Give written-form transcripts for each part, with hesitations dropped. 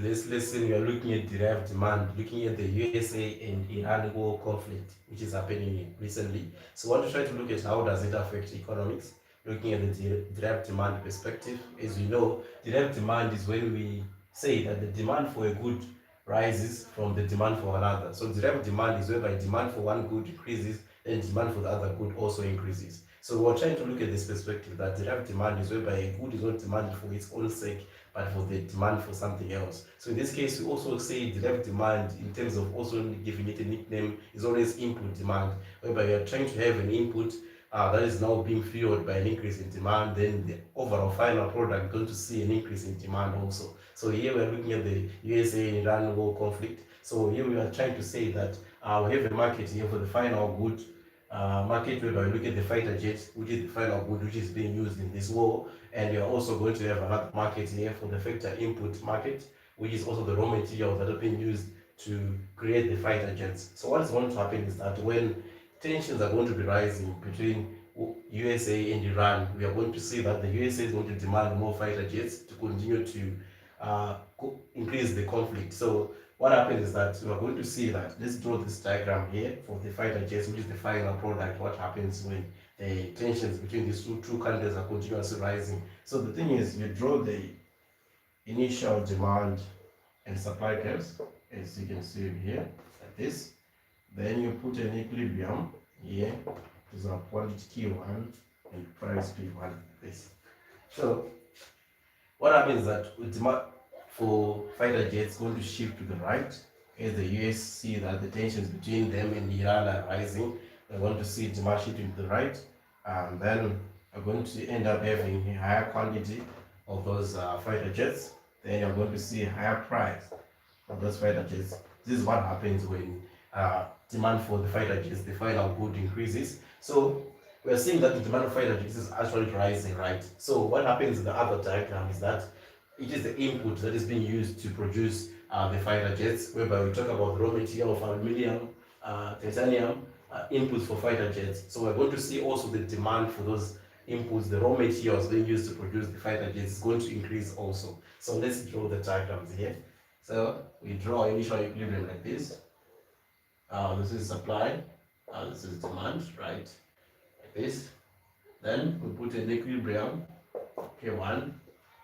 this lesson, we are looking at derived demand, looking at the USA and Iran war conflict, which is happening recently. So I want to try to look at how does it affect economics, looking at the derived demand perspective. As we know, derived demand is when we say that the demand for a good rises from the demand for another. So derived demand is whereby demand for one good increases and demand for the other good also increases. So we're trying to look at this perspective that derived demand is whereby a good is not demanded for its own sake, but for the demand for something else. So in this case, we also say derived demand in terms of also giving it a nickname is always input demand, whereby you are trying to have an input that is now being fueled by an increase in demand, then the overall final product is going to see an increase in demand also. So here we are looking at the USA and Iran war conflict. So here we are trying to say that we have a market here for the final good market whereby we look at the fighter jets, which is the final good which is being used in this war, and you're also going to have another market here for the factor input market, which is also the raw materials that are being used to create the fighter jets. So what's going to happen is that when tensions are going to be rising between USA and Iran, we are going to see that the USA is going to demand more fighter jets to continue to increase the conflict. So what happens is that we are going to see that, let's draw this diagram here for the fighter jets, which is the final product, what happens when the tensions between these two countries are continuously rising. So the thing is, you draw the initial demand and supply curves, as you can see here, like this. Then you put an equilibrium here, is our quantity Q1 and price P1, like this. So what happens is that with demand for fighter jets going to shift to the right as the US see that the tensions between them and Iran are rising. We're going to see demand shifting to the right, and then we're going to end up having a higher quantity of those fighter jets. Then you're going to see a higher price of those fighter jets. This is what happens when demand for the fighter jets, the final good, increases. So we're seeing that the demand for fighter jets is actually rising, right? So what happens in the other diagram is that it is the input that is being used to produce the fighter jets, whereby we talk about the raw material of aluminum, titanium, inputs for fighter jets. So we're going to see also the demand for those inputs, the raw materials being used to produce the fighter jets is going to increase also. So let's draw the diagrams here. So we draw initial equilibrium like this. This is supply, this is demand, right? Like this. Then we put an equilibrium, K1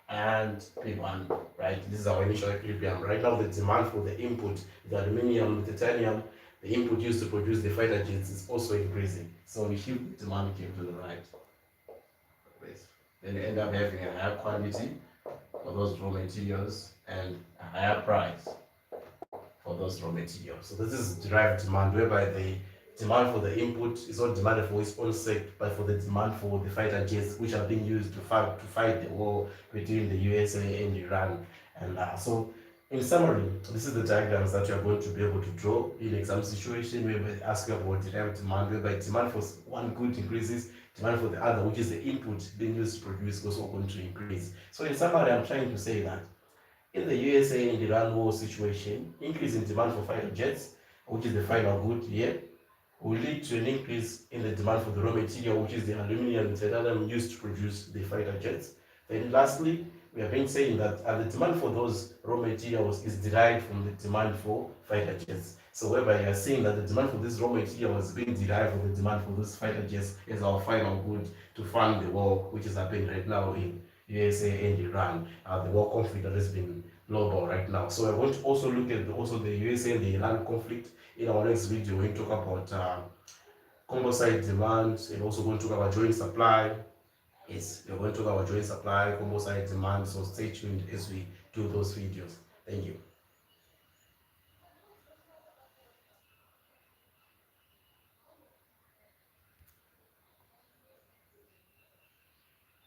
and P1, right? This is our initial equilibrium. Right now, the demand for the input, the aluminum, the titanium, the input used to produce the fighter jets is also increasing. So we shift the demand came to the right. Then you end up having a higher quantity for those raw materials and a higher price for those raw materials. So this is derived demand, whereby the demand for the input is not demanded for its own sake, but for the demand for the fighter jets, which are being used to fight the war between the USA and Iran. And so, in summary, this is the diagrams that you are going to be able to draw in exam situation where they ask you about derived demand, whereby demand for one good increases, demand for the other, which is the input being used to produce, is also going to increase. So, in summary, I'm trying to say that in the USA and Iran war situation, increase in demand for fighter jets, which is the final good here, will lead to an increase in the demand for the raw material, which is the aluminum and titanium used to produce the fighter jets. Then lastly, we have been saying that the demand for those raw materials is derived from the demand for fighter jets. So whereby you are saying that the demand for this raw material is being derived from the demand for those fighter jets as our final good to fund the war, which is happening right now in USA and Iran, the war conflict that has been global right now. So we're going to also look at the USA and the Iran conflict. In our next video, we're going to talk about composite demand and also going to talk about joint supply. Yes, we're going to talk about joint supply, composite demand. So stay tuned as we do those videos. Thank you.